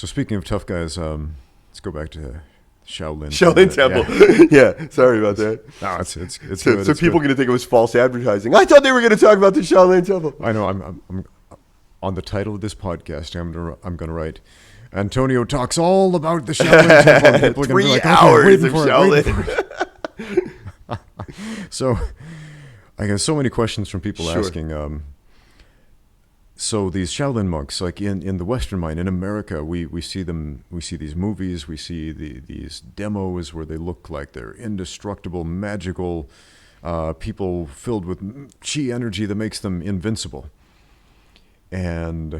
So speaking of tough guys, let's go back to Shaolin. Shaolin Temple. Yeah, sorry about that. No, it's So, good. so people are going to think it was false advertising. I thought they were going to talk about the Shaolin Temple. I know. I'm on the title of this podcast. I'm going to write. Antonio talks all about the Shaolin Temple. And people are gonna be like, hours of Shaolin. So, I get so many questions from people asking. So these Shaolin monks, like in the Western mind, in America, we see them. We see these movies. We see these demos where they look like they're indestructible, magical people filled with chi energy that makes them invincible. And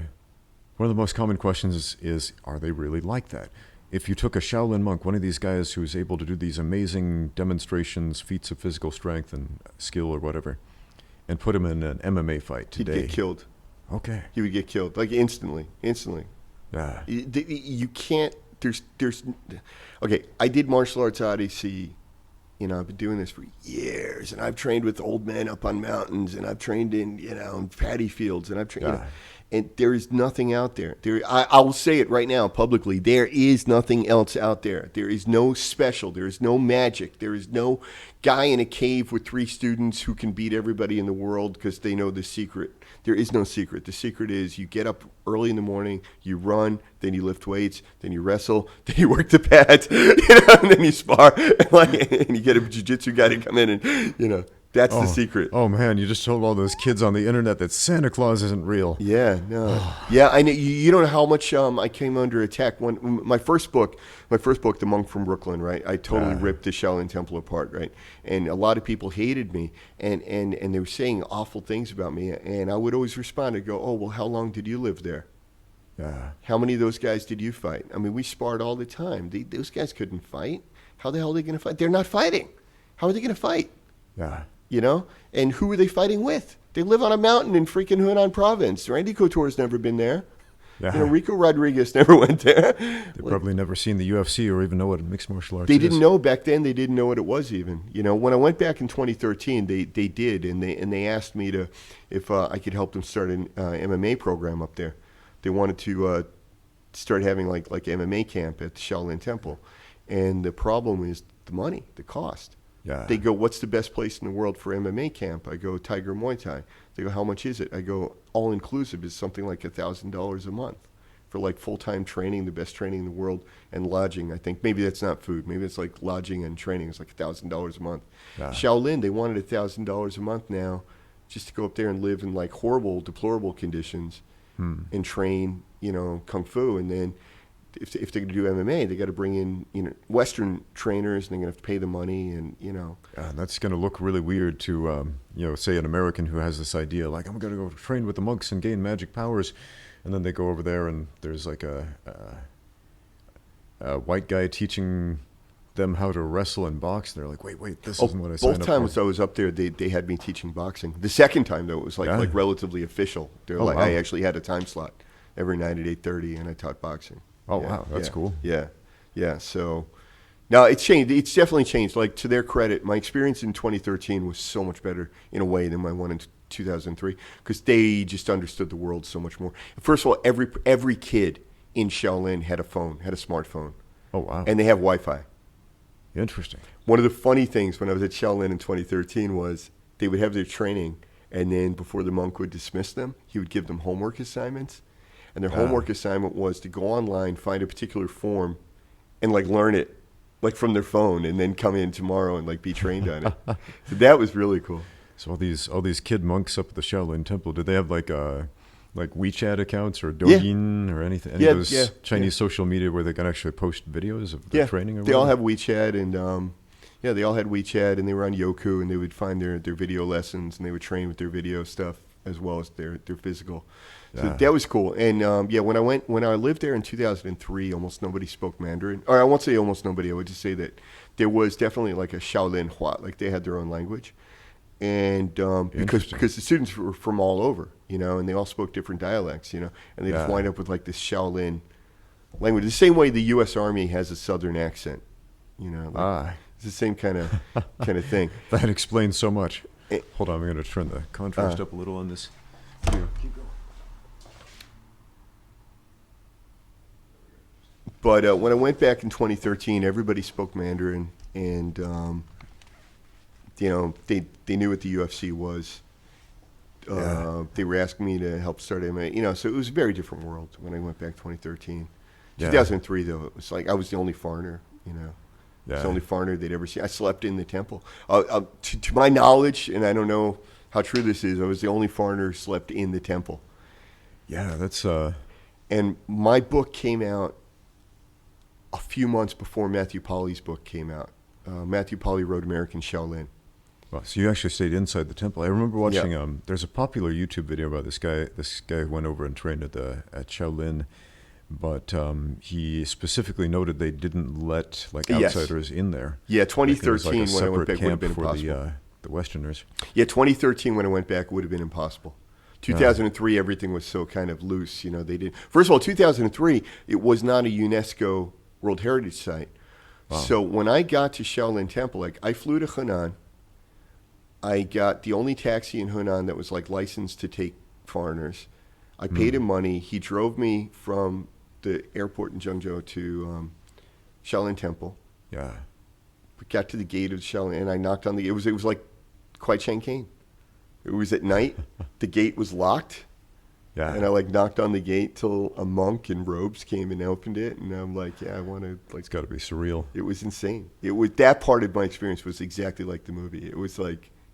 one of the most common questions is, are they really like that? If you took a Shaolin monk, one of these guys who's able to do these amazing demonstrations, feats of physical strength and skill or whatever, and put him in an MMA fight today, He'd get killed. Okay. He would get killed, like instantly. Yeah. You can't, there's, okay, I did martial arts odyssey. I've been doing this for years, and I've trained with old men up on mountains, and I've trained in, in paddy fields, and I've trained, and there is nothing out there. I will say it right now publicly. There is nothing else out there. There is no special. There is no magic. There is no guy in a cave with 3 students who can beat everybody in the world because they know the secret. There is no secret. The secret is you get up early in the morning, you run, then you lift weights, then you wrestle, then you work the pads, and then you spar, and you get a jiu-jitsu guy to come in, and that's the secret. Oh man, you just told all those kids on the internet that Santa Claus isn't real. Yeah, no, yeah, I know. You don't know how much I came under attack when my first book, The Monk from Brooklyn, right? I totally ripped the Shaolin Temple apart, right? And a lot of people hated me, and they were saying awful things about me, and I would always respond and go, "Oh, well, how long did you live there? Yeah. How many of those guys did you fight? I mean, we sparred all the time. Those guys couldn't fight. How the hell are they going to fight? They're not fighting. How are they going to fight? Yeah. And who are they fighting with? They live on a mountain in freaking Hunan province. Randy Couture's never been there. Yeah. Rico Rodriguez never went there. They've probably never seen the UFC or even know what mixed martial arts is. They didn't know back then. They didn't know what it was even. When I went back in 2013, they did, and they asked me if I could help them start an MMA program up there. They wanted to start having like MMA camp at the Shaolin Temple, and the problem is the money, the cost. Yeah. They go, what's the best place in the world for MMA camp? I go, Tiger Muay Thai. They go, how much is it? I go, all inclusive is something like $1,000 a month for like full-time training, the best training in the world, and lodging. I think maybe that's not food. Maybe it's like lodging and training. It's like $1,000 a month. Yeah. Shaolin, they wanted $1,000 a month now just to go up there and live in like horrible, deplorable conditions and train, kung fu. And then if they're going to do MMA, they got to bring in, Western trainers, and they're going to have to pay the money, and that's going to look really weird to, say an American who has this idea, like, I'm going to go train with the monks and gain magic powers, and then they go over there and there's like a white guy teaching them how to wrestle and box. They're like, wait, this isn't what I signed up for. Both times I was up there, they had me teaching boxing. The second time, though, it was like relatively official. They're wow. I actually had a time slot every night at 8:30, and I taught boxing. Oh, wow. That's cool. Yeah. So now it's changed. It's definitely changed. Like, to their credit, my experience in 2013 was so much better in a way than my one in 2003, because they just understood the world so much more. First of all, every kid in Shaolin had a smartphone. Oh, wow. And they have Wi-Fi. Interesting. One of the funny things when I was at Shaolin in 2013 was they would have their training, and then before the monk would dismiss them, he would give them homework assignments. And their homework assignment was to go online, find a particular form, and learn it from their phone, and then come in tomorrow and be trained on it. So that was really cool. So all these kid monks up at the Shaolin Temple, did they have like WeChat accounts or Douyin or anything? Any of those Chinese social media where they can actually post videos of their training? Or they all have WeChat, and they all had WeChat, and they were on Youku, and they would find their video lessons, and they would train with their video stuff as well as their physical. So that was cool. And when I lived there in 2003, almost nobody spoke Mandarin. Or I won't say almost nobody. I would just say that there was definitely like a Shaolin Hua, like they had their own language. And because the students were from all over, and they all spoke different dialects, and they just wind up with like this Shaolin language. The same way the U.S. Army has a Southern accent, it's the same kind of thing. That explains so much. Hold on, I'm going to turn the contrast up a little on this. Here. Keep going. But when I went back in 2013, everybody spoke Mandarin, and they knew what the UFC was. They were asking me to help start MMA. So it was a very different world when I went back 2013. Yeah. 2003, though, it was like I was the only foreigner. I was Yeah. the only foreigner they'd ever seen. I slept in the temple. To my knowledge, and I don't know how true this is, I was the only foreigner who slept in the temple. Yeah, that's And my book came out a few months before Matthew Polly's book came out. Matthew Polly wrote American Shaolin. well, so you actually stayed inside the temple. I remember watching. Yeah. There's a popular YouTube video about this guy. This guy who went over and trained at Shaolin, but he specifically noted they didn't let Yes. outsiders in there. Yeah, Like, it was 2013 when I went separate back would have camp been for impossible. the Westerners. Yeah, 2013 when I went back would have been impossible. 2003, everything was so kind of loose. They did. First of all, 2003, it was not a UNESCO World Heritage Site. Wow. So when I got to Shaolin Temple, I flew to Hunan. I got the only taxi in Hunan that was licensed to take foreigners. I paid him money. He drove me from the airport in Zhengzhou to Shaolin Temple. Yeah. We got to the gate of Shaolin, and I knocked on the. It was like Kwai Chang Caine. It was at night. The gate was locked. Yeah. And I knocked on the gate till a monk in robes came and opened it, and I'm like, yeah, I want to It's got to be surreal. It was insane. It was that part of my experience was exactly like the movie. It was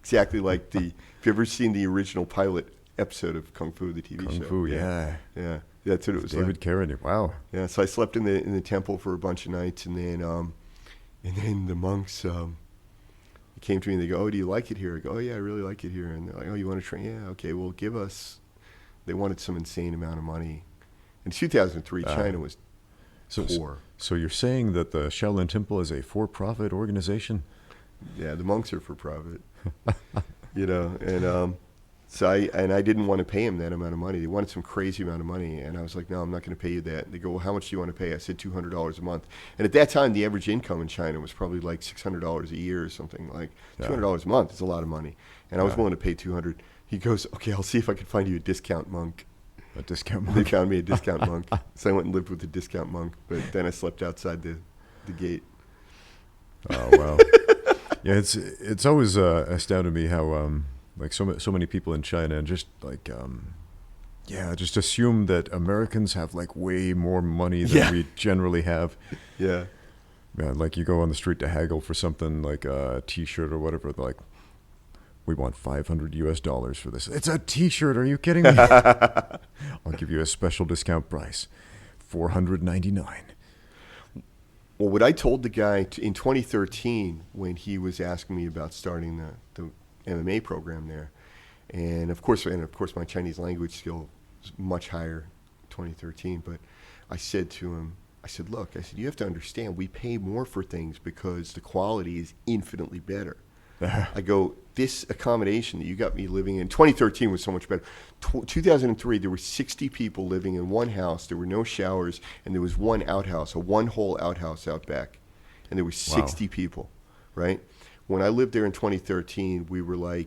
exactly like the. If you've ever seen the original pilot episode of Kung Fu, the TV show? Kung Fu, yeah. Yeah, that's what it was David like. Carradine. Wow. Yeah, so I slept in the temple for a bunch of nights, and then the monks came to me and they go, "Oh, do you like it here?" I go, "Oh yeah, I really like it here." And they're like, "Oh, you want to train?" "Yeah, okay. Well, give us." They wanted some insane amount of money. In 2003, China was poor. So you're saying that the Shaolin Temple is a for-profit organization? Yeah, the monks are for profit. And so I didn't want to pay him that amount of money. They wanted some crazy amount of money, and I was like, "No, I'm not going to pay you that." They go, "Well, how much do you want to pay?" I said $200 a month. And at that time, the average income in China was probably $600 a year or something. $200 a month is a lot of money, and I was willing to pay $200. He goes, "Okay, I'll see if I can find you a discount monk." A discount monk? They found me a discount monk, so I went and lived with the discount monk. But then I slept outside the gate. Oh wow. Yeah, it's always astounded me how so many people in China and just just assume that Americans have way more money than we generally have. Yeah. Yeah, you go on the street to haggle for something like a T-shirt or whatever. They're like, "We want $500 for this." It's a T-shirt. Are you kidding me? I'll give you a special discount price, $499. Well, what I told the guy in 2013 when he was asking me about starting the MMA program there, and of course my Chinese language skill was much higher in 2013, but I said to him, "Look, you have to understand, we pay more for things because the quality is infinitely better." I go, "This accommodation that you got me living in," 2013 was so much better. 2003, there were 60 people living in one house. There were no showers, and there was one outhouse, a one-hole outhouse out back. And there were 60 people, right? When I lived there in 2013, we were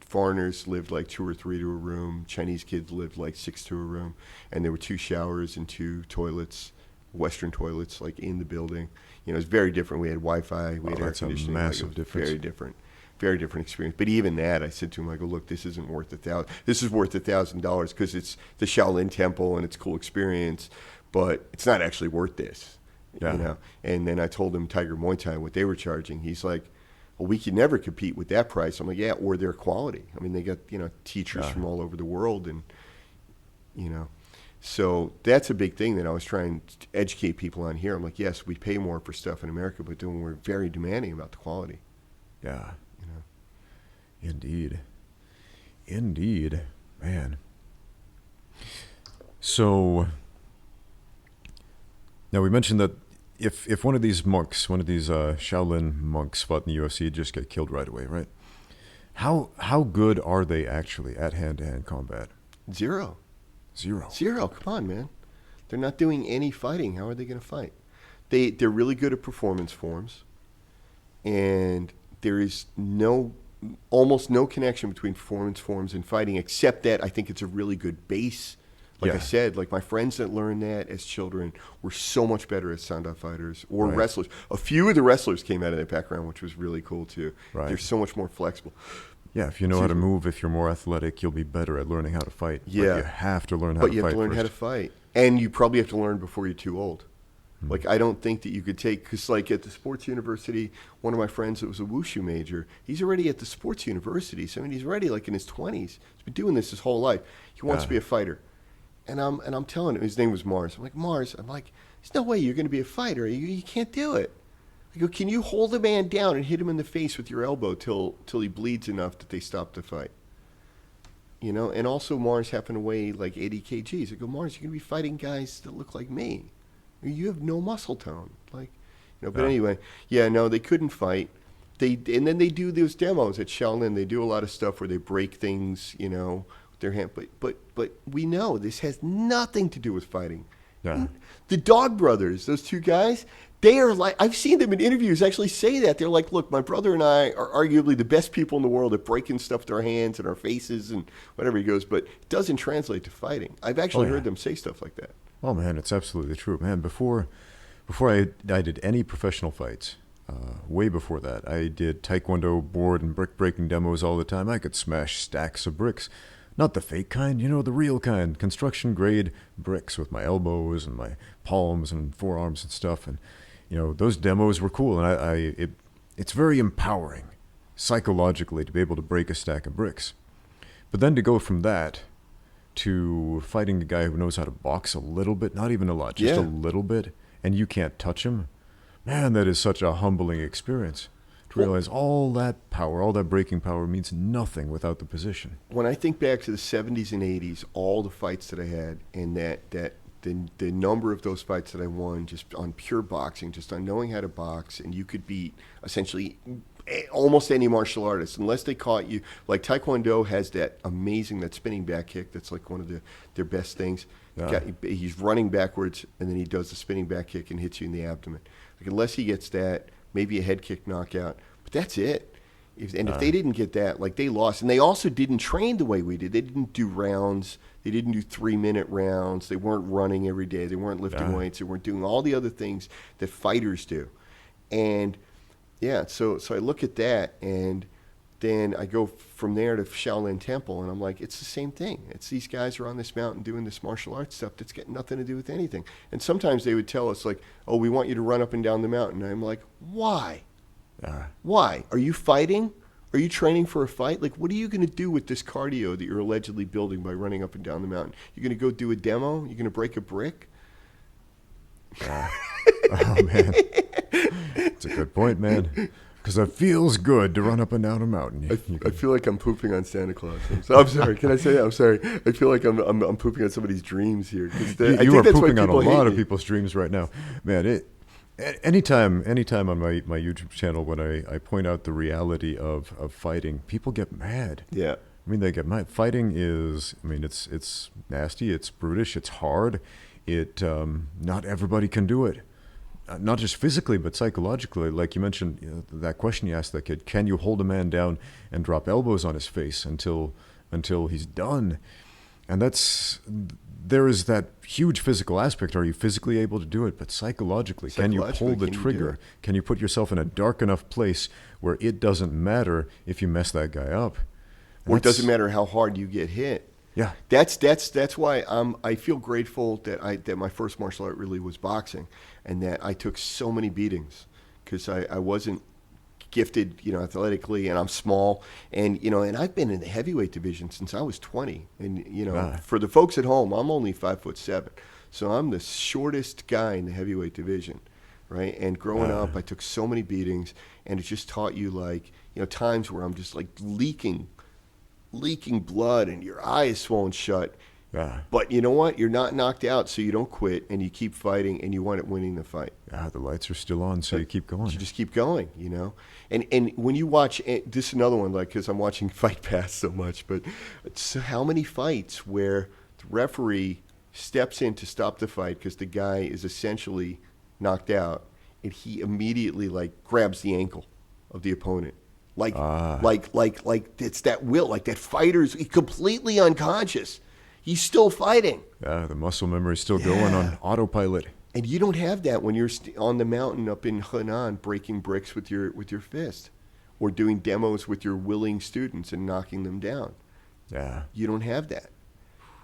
foreigners lived 2 or 3 to a room. Chinese kids lived 6 to a room. And there were 2 showers and 2 toilets, Western toilets, in the building. It was very different. We had Wi-Fi, we had air conditioning. That's a massive difference. Very different. Very different experience. But even that, I said to him, I go, "Look, this isn't worth $1,000. This is worth $1,000 because it's the Shaolin Temple and it's a cool experience, but it's not actually worth this." Yeah. And then I told him Tiger Muay Thai, what they were charging. He's like, "Well, we could never compete with that price." I'm like, "Yeah, or their quality. I mean, they got teachers from all over the world, and so that's a big thing that I was trying to educate people on here. I'm like, yes, we pay more for stuff in America, but then we're very demanding about the quality." Yeah. Indeed, man. So now we mentioned that if one of these Shaolin monks fought in the UFC, he'd just get killed right away, right? How good are they actually at hand-to-hand combat? Zero. Come on, man. They're not doing any fighting. How are they going to fight? They're really good at performance forms, and there is almost no connection between performance forms and fighting, except that I think it's a really good base Like I Yeah. said, like my friends that learned that as children were so much better as sound fighters or Right. wrestlers. A few of the wrestlers came out of that background, which was really cool too. Right. They're so much more flexible. Yeah, if you know how to Excuse me. move, if you're more athletic, you'll be better at learning how to fight. Yeah. But you have to learn how But to you have fight to learn first. how to fight. And you probably have to learn before you're too old. Like, I don't think that you could take, because like at the sports university, one of my friends that was a wushu major, he's already at the sports university. So I mean, he's already like in his 20s. He's been doing this his whole life. He wants to be a fighter. And I'm telling him, his name was Mars. I'm like, Mars, there's no way you're going to be a fighter. You can't do it. I go, can you hold a man down and hit him in the face with your elbow till he bleeds enough that they stop the fight? You know, and also Mars happened to weigh like 80 kgs. I go, Mars, you're going to be fighting guys that look like me. You have no muscle tone. Like, you know, but anyway, no, they couldn't fight. And then they do those demos at Shaolin. They do a lot of stuff where they break things, you know, with their hand. But we know this has nothing to do with fighting. Yeah. The Dog Brothers, those two guys, they are like, I've seen them in interviews actually say that. They're like, look, my brother and I are arguably the best people in the world at breaking stuff with our hands and our faces and whatever. He goes, but it doesn't translate to fighting. I've actually heard them say stuff like that. Oh man, it's absolutely true, man. Before I did any professional fights, way before that, I did taekwondo board and brick breaking demos all the time. I could smash stacks of bricks, not the fake kind, you know, the real kind, construction grade bricks with my elbows and my palms and forearms and stuff. And you know, those demos were cool, and it's very empowering psychologically to be able to break a stack of bricks. But then to go from that to fighting a guy who knows how to box a little bit, not even a lot, just a little bit, and you can't touch him, man, that is such a humbling experience. To realize all that power, all that breaking power means nothing without the position. When I think back to the 70s and 80s, all the fights that I had, and the number of those fights that I won just on pure boxing, just on knowing how to box, and you could beat essentially almost any martial artist unless they caught you. Like Taekwondo has that spinning back kick that's like one of their best things. Yeah. He's running backwards and then he does the spinning back kick and hits you in the abdomen. Like unless he gets that, maybe a head kick knockout, but that's it. If they didn't get that, like they lost. And they also didn't train the way we did. They didn't do rounds. They didn't do 3-minute rounds. They weren't running every day. They weren't lifting weights. They weren't doing all the other things that fighters do. And yeah, so I look at that, and then I go from there to Shaolin Temple, and I'm like, it's the same thing. It's these guys are on this mountain doing this martial arts stuff that's got nothing to do with anything. And sometimes they would tell us, like, oh, we want you to run up and down the mountain. And I'm like, why? Why? Are you fighting? Are you training for a fight? Like, what are you going to do with this cardio that you're allegedly building by running up and down the mountain? You're going to go do a demo? You're going to break a brick? Oh man, it's a good point, man. Because it feels good to run up and down a mountain. I feel like I'm pooping on Santa Claus. I'm sorry. Can I say that? I'm sorry. I feel like I'm pooping on somebody's dreams here. You are pooping on a lot of people's dreams right now, man. Anytime on my YouTube channel when I point out the reality of fighting, people get mad. Yeah. I mean, they get mad. Fighting is, I mean, it's nasty, it's brutish, it's hard. Not everybody can do it. Not just physically, but psychologically. Like you mentioned, you know, that question you asked that kid, can you hold a man down and drop elbows on his face until he's done? And there is that huge physical aspect. Are you physically able to do it? But psychologically, can you pull the trigger? Can you put yourself in a dark enough place where it doesn't matter if you mess that guy up? Or it doesn't matter how hard you get hit. Yeah. That's why I feel grateful that my first martial art really was boxing, and that I took so many beatings because I wasn't gifted, you know, athletically, and I'm small, and you know, and I've been in the heavyweight division since I was 20, and you know, for the folks at home, I'm only 5'7", so I'm the shortest guy in the heavyweight division, right? And growing up, I took so many beatings, and it just taught you, like, you know, times where I'm just like leaking blood and your eye is swollen shut. But you know what? You're not knocked out, so you don't quit, and you keep fighting, and you wind up winning the fight. The lights are still on, so you keep going. You just keep going, you know? And when you watch, this is another one, like, because I'm watching Fight Pass so much, but so how many fights where the referee steps in to stop the fight because the guy is essentially knocked out, and he immediately, like, grabs the ankle of the opponent. Like it's that will, like that fighter's completely unconscious. He's still fighting. Yeah, the muscle memory's still going on autopilot. And you don't have that when you're on the mountain up in Henan breaking bricks with your fist, or doing demos with your willing students and knocking them down. Yeah. You don't have that.